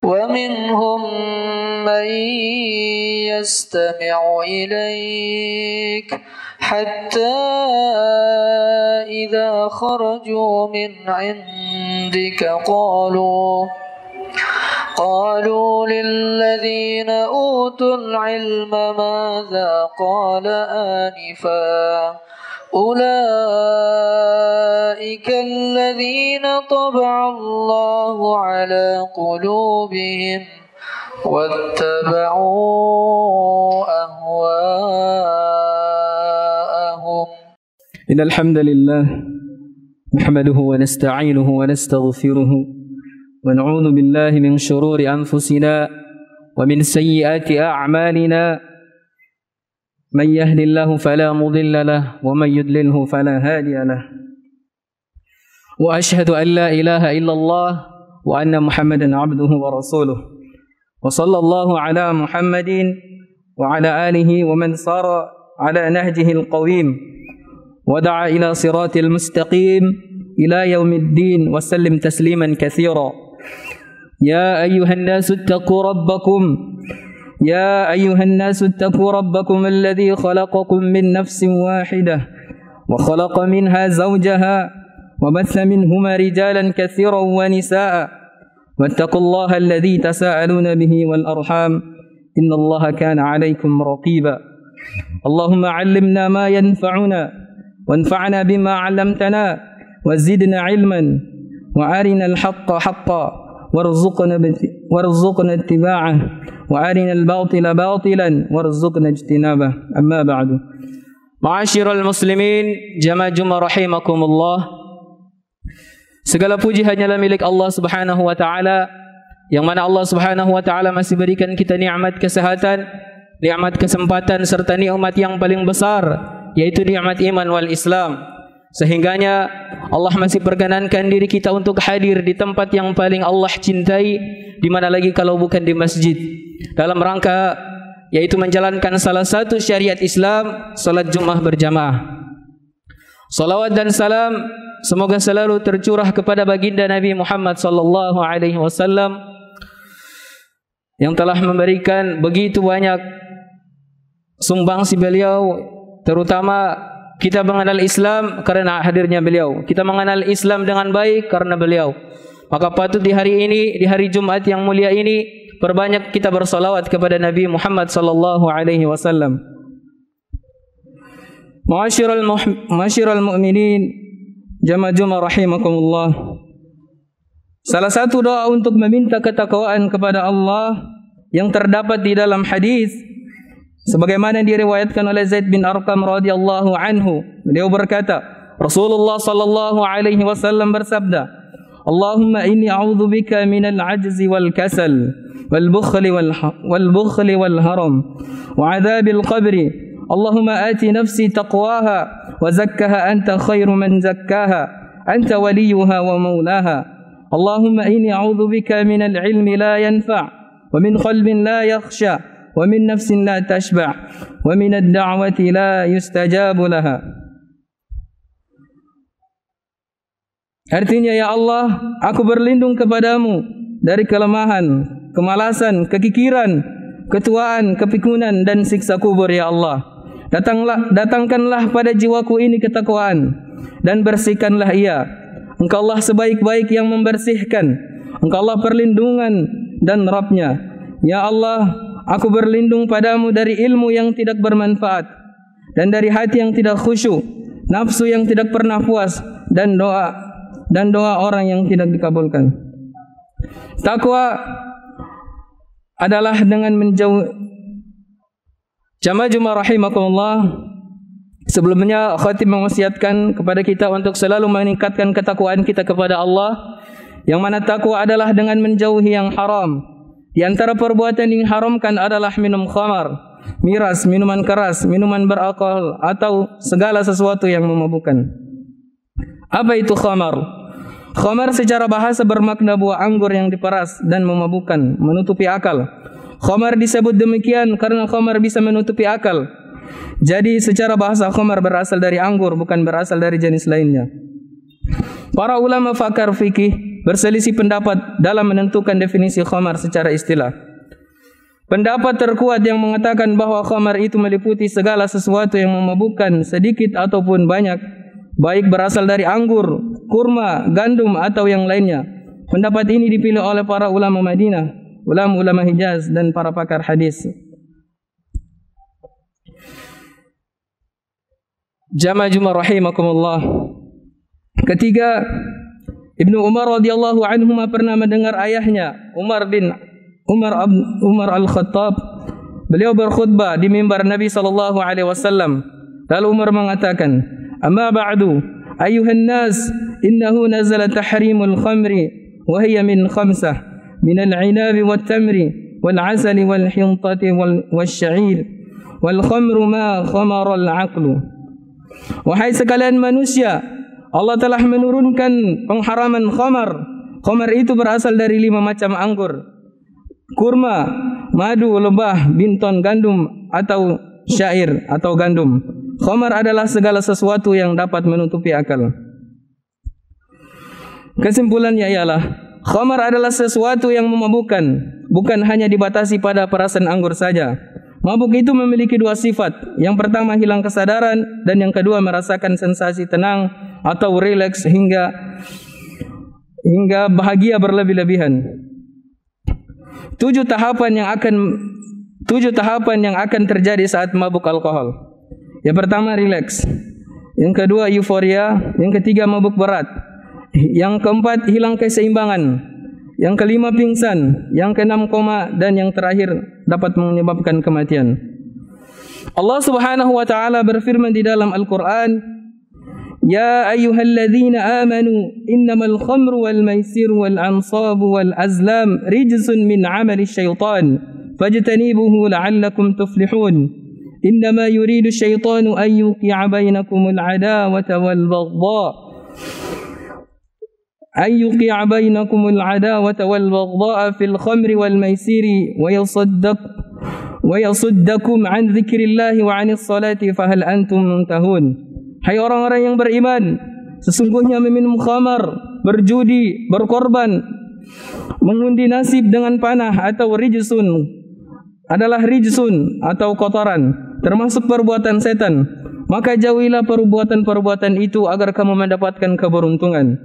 ومنهم من يستمع إليك حتى إذا خرجوا من عندك قالوا للذين أوتوا العلم ماذا قال آنفا أولئك الذين طبع الله على قلوبهم واتبعوا أهواءهم. إن الحمد لله نحمده ونستعينه ونستغفره ونعوذ بالله من شرور أنفسنا ومن سيئات أعمالنا من يهد الله فلا مضل له ومن يضلله فلا هادي له وأشهد أن لا إله إلا الله وأن محمدا عبده ورسوله وصلى الله على محمد وعلى آله ومن صار على نهجه القويم ودعا إلى صراط المستقيم إلى يوم الدين وسلم تسليما كثيرا. يا أيها الناس اتقوا ربكم الذي خلقكم من نفس واحدة وخلق منها زوجها وبث منهما رجالا كثيرا ونساء واتقوا الله الذي تساءلون به والأرحام إن الله كان عليكم رقيبا. اللهم علمنا ما ينفعنا وانفعنا بما علمتنا وزدنا علما وأرنا الحق حقا وارزقنا اتباعه وأرنا الباطل باطلا وارزقنا اجتنابه. أما بعد. Ma'asyiral muslimin, jamaah Jumat rahimakumullah. Segala puji hanyalah milik Allah Subhanahu wa taala, yang mana Allah Subhanahu wa taala masih berikan kita nikmat kesehatan, nikmat kesempatan serta nikmat yang paling besar, yaitu nikmat iman wal Islam. Sehingganya Allah masih perkenankan diri kita untuk hadir di tempat yang paling Allah cintai, di mana lagi kalau bukan di masjid, dalam rangka yaitu menjalankan salah satu syariat Islam, salat Jumat berjamaah. Salawat dan salam semoga selalu tercurah kepada baginda Nabi Muhammad sallallahu alaihi wasallam yang telah memberikan begitu banyak sumbangsi beliau, terutama kita mengenal Islam karena hadirnya beliau. Kita mengenal Islam dengan baik karena beliau. Maka patut di hari ini, di hari Jumat yang mulia ini, perbanyak kita bersalawat kepada Nabi Muhammad sallallahu alaihi wasallam. Ma'asyiral mu'minin, jamaah Jumat rahimakumullah. Salah satu doa untuk meminta ketakwaan kepada Allah yang terdapat di dalam hadis sebagaimana diriwayatkan oleh Zaid bin Arqam radhiyallahu anhu, beliau berkata, Rasulullah sallallahu alaihi wasallam bersabda, Allahumma inni a'udzubika minal ajzi wal kasal wal bukhli wal haram wa adzabil qabri. Allahumma ati nafsi taqwaha wa zakkaha anta khairu man zakkaha anta waliyuha wa maulaha. Allahumma inni a'udzubika minal ilmi la yanfa' wa min qalbin la yakhsha wa min nafsin la tashba' wa min ad-da'wati la yustajabu laha. Artinya, ya Allah, aku berlindung kepadamu dari kelemahan, kemalasan, kekikiran, ketuaan, kepikunan dan siksa kubur, ya Allah. Datangkanlah pada jiwaku ini ketakwaan dan bersihkanlah ia. Engkau Allah sebaik-baik yang membersihkan. Engkau Allah perlindungan dan Rabbnya. Ya Allah, aku berlindung padamu dari ilmu yang tidak bermanfaat dan dari hati yang tidak khusyuk, nafsu yang tidak pernah puas dan doa orang yang tidak dikabulkan. Takwa adalah dengan menjauh. Jamaah Jumat rahimakumullah, sebelumnya khatib mewasiatkan kepada kita untuk selalu meningkatkan ketakwaan kita kepada Allah, yang mana takwa adalah dengan menjauhi yang haram. Di antara perbuatan yang haramkan adalah minum khamar, miras, minuman keras, minuman beralkohol, atau segala sesuatu yang memabukkan. Apa itu khamar? Khamar secara bahasa bermakna buah anggur yang diperas dan memabukkan, menutupi akal. Khamar disebut demikian karena khamar bisa menutupi akal. Jadi secara bahasa khamar berasal dari anggur, bukan berasal dari jenis lainnya. Para ulama fakar fikih berselisih pendapat dalam menentukan definisi khamar secara istilah. Pendapat terkuat yang mengatakan bahwa khamar itu meliputi segala sesuatu yang memabukkan sedikit ataupun banyak, baik berasal dari anggur, kurma, gandum atau yang lainnya. Pendapat ini dipilih oleh para ulama Madinah, ulama-ulama Hijaz dan para pakar hadis. Jamaah Jumat rahimakumullah. Ketiga, Ibnu Umar radhiyallahu anhu pernah mendengar ayahnya Umar Al-Khattab, beliau berkhutbah di mimbar Nabi sallallahu alaihi wasallam. Lalu Umar mengatakan, "Amma ba'du, ayuhan nas, innahu nazala tahrimul khamri wa hiya min khamsah, min al-'inabi wat-tamri wal-'asali wal-hintati wal-sya'ir wal khamru ma khamara al-'aqlu." Wahai sekalian manusia, Allah telah menurunkan pengharaman khamar. Khamar itu berasal dari 5 macam anggur: kurma, madu, lebah, binton, gandum atau syair atau gandum. Khamar adalah segala sesuatu yang dapat menutupi akal. Kesimpulannya ialah khamar adalah sesuatu yang memabukkan, bukan hanya dibatasi pada perasan anggur saja. Mabuk itu memiliki 2 sifat. Yang pertama hilang kesadaran, dan yang kedua merasakan sensasi tenang atau rileks hingga bahagia berlebih-lebihan. 7 tahapan yang akan terjadi saat mabuk alkohol. Yang pertama rileks, yang kedua euforia, yang ketiga mabuk berat, yang keempat hilang keseimbangan, yang kelima pingsan, yang keenam koma, dan yang terakhir dapat menyebabkan kematian. Allah Subhanahu wa taala berfirman di dalam Al-Qur'an, "Ya ayyuhalladzina amanu innamal khamru wal maisiru wal ansabu wal azlam rijsun min 'amali syaitan fajtanibuhu la'allakum tuflihun. Innama yuridu syaitanu an yuqi'a bainakumul 'adawata wal baghdha fil khamri wal maisiri wa yasuddakum 'an dzikrillahi wa 'anis salati fahal antum muntahun." Hai orang-orang yang beriman, sesungguhnya meminum khamar, berjudi, berkorban, mengundi nasib dengan panah atau rijsun atau kotoran, termasuk perbuatan setan. Maka jauhilah perbuatan-perbuatan itu agar kamu mendapatkan keberuntungan.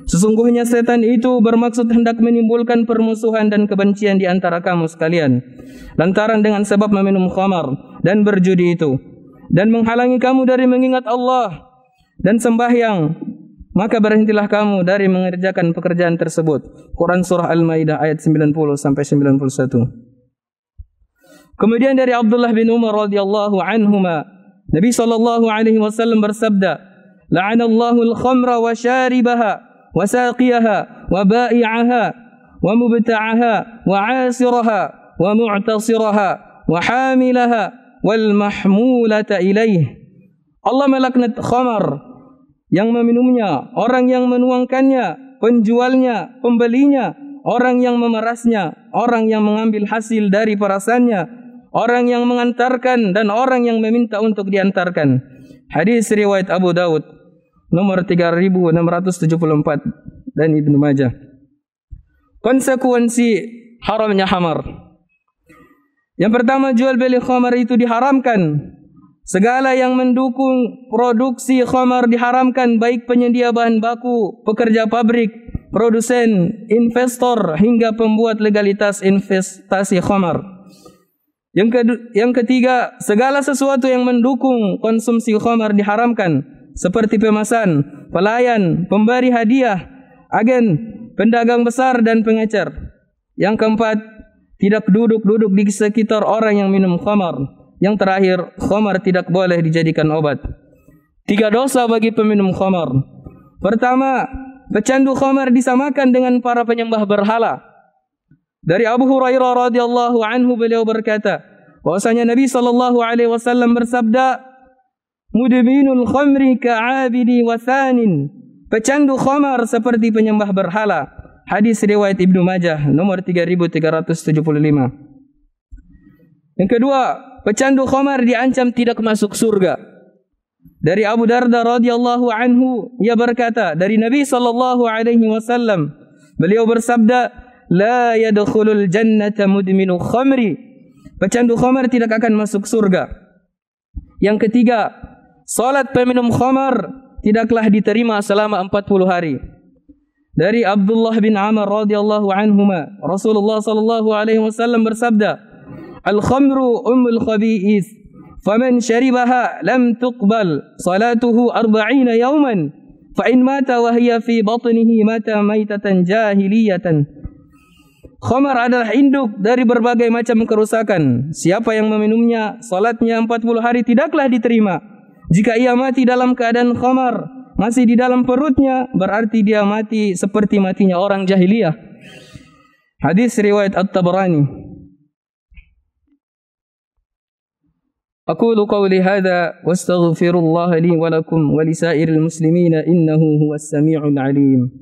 Sesungguhnya setan itu bermaksud hendak menimbulkan permusuhan dan kebencian di antara kamu sekalian, lantaran dengan sebab meminum khamar dan berjudi itu, dan menghalangi kamu dari mengingat Allah dan sembahyang. Maka berhentilah kamu dari mengerjakan pekerjaan tersebut. Quran surah Al-Maidah ayat 90 sampai 91. Kemudian dari Abdullah bin Umar radhiyallahu anhuma, Nabi sallallahu alaihi wasallam bersabda, "La'anallahu al-khamra wa syaribaha wa saqiyaha wa ba'i'aha wa mubta'aha wa 'asiraha wa mu'tasiraha wa hamilaha wal mahmulata ilaih." Allah melaknat khamar, yang meminumnya, orang yang menuangkannya, penjualnya, pembelinya, orang yang memerasnya, orang yang mengambil hasil dari perasannya, orang yang mengantarkan dan orang yang meminta untuk diantarkan. Hadis riwayat Abu Daud nomor 3674 dan Ibnu Majah. Konsekuensi haramnya khamar. Yang pertama, jual beli khamar itu diharamkan. Segala yang mendukung produksi khamar diharamkan, baik penyedia bahan baku, pekerja pabrik, produsen, investor, hingga pembuat legalitas investasi khamar. Yang ketiga, segala sesuatu yang mendukung konsumsi khamar diharamkan, seperti pemesan, pelayan, pemberi hadiah, agen, pedagang besar dan pengecer. Yang keempat, tidak duduk-duduk di sekitar orang yang minum khamar. Yang terakhir, khamar tidak boleh dijadikan obat. 3 dosa bagi peminum khamar. Pertama, pecandu khamar disamakan dengan para penyembah berhala. Dari Abu Hurairah radhiyallahu anhu, beliau berkata bahwasanya Nabi sallallahu alaihi wasallam bersabda, "Mudminul khamri ka'abidi wasanin." Pecandu khamar seperti penyembah berhala. Hadis riwayat Ibnu Majah nomor 3375. Yang kedua, pecandu khamar diancam tidak masuk surga. Dari Abu Darda radhiyallahu anhu, ia berkata dari Nabi sallallahu alaihi wasallam, Beliau bersabda, la yadkhulul jannata mudminu khamri. Pecandu khamar tidak akan masuk surga. Yang ketiga, salat peminum khamar tidaklah diterima selama 40 hari. Dari Abdullah bin Amr radhiyallahu anhuma, Rasulullah sallallahu alaihi wasallam bersabda, al-khamru ummul khaba'ith, faman syaribaha lam tuqbal salatuhu 40 yawman, fa in mata wa hiya fi batnihi mata maitatan jahiliyatan. Khamar adalah induk dari berbagai macam kerusakan. Siapa yang meminumnya, salatnya 40 hari tidaklah diterima. Jika ia mati dalam keadaan khamar masih di dalam perutnya, berarti dia mati seperti matinya orang jahiliyah. Hadis riwayat At-Tabrani. أقول قولي هذا واستغفر الله لي ولكم ولسائر المسلمين إنه هو السميع العليم.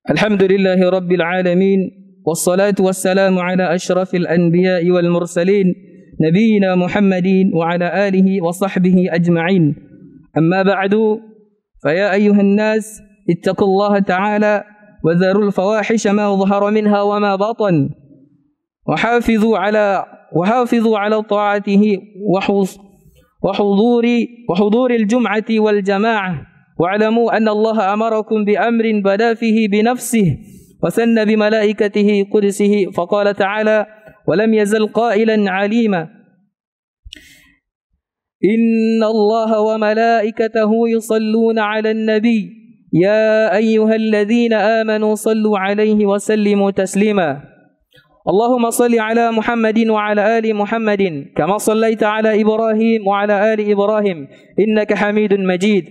الحمد لله رب العالمين، والصلاة والسلام على أشرف الأنبياء والمرسلين نبينا محمد وعلى آله وصحبه أجمعين. أما بعد، فيا أيها الناس اتقوا الله تعالى وذروا الفواحش ما ظهر منها وما بطن، وحافظوا على طاعته وحضور الجمعة والجماعة. واعلموا أن الله أمركم بأمر بدا فيه بنفسه وثنى بملائكته قدسه، فقال تعالى: ولم يزل قائلا عليما: إن الله وملائكته يصلون على النبي يا أيها الذين آمنوا صلوا عليه وسلموا تسليما. اللهم صل على محمد وعلى آل محمد كما صليت على إبراهيم وعلى آل إبراهيم إنك حميد مجيد،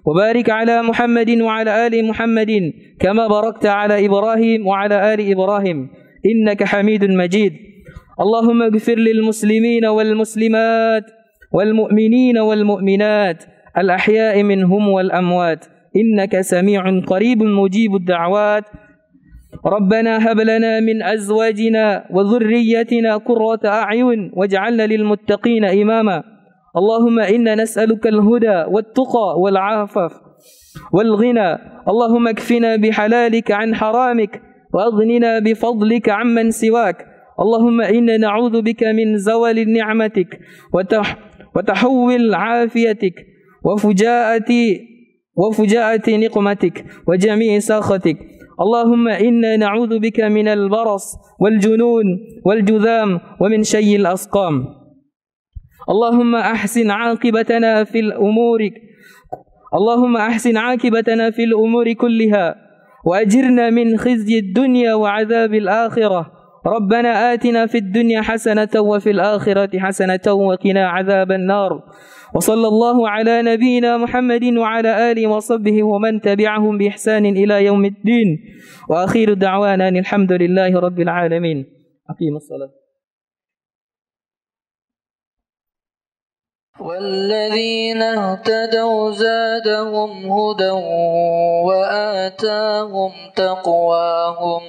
وبارك على محمد وعلى آل محمد كما باركت على إبراهيم وعلى آل إبراهيم إنك حميد مجيد. اللهم اغفر للمسلمين والمسلمات والمؤمنين والمؤمنات الأحياء منهم والأموات إنك سميع قريب مجيب الدعوات. ربنا هب لنا من أزواجنا وذريتنا قرة أعين واجعلنا للمتقين إماما. اللهم إنا نسألك الهدى والتقى والعفاف والغنى. اللهم اكفنا بحلالك عن حرامك وأغننا بفضلك عمن سواك. اللهم إنا نعوذ بك من زوال نعمتك وتحول عافيتك وفجاءة نقمتك وجميع سخطك. اللهم إنا نعوذ بك من البرص والجنون والجذام ومن شيء الأسقام. اللهم أحسن عاقبتنا في الأمور كلها وأجرنا من خزي الدنيا وعذاب الآخرة. ربنا آتنا في الدنيا حسنة وفي الآخرة حسنة وقنا عذاب النار. وصلى الله على نبينا محمد وعلى آله وصحبه ومن تبعهم بإحسان إلى يوم الدين. وآخر دعوانا الحمد لله رب العالمين. أقيم الصلاة. والذين اهتدوا زادهم هدى وآتاهم تقواهم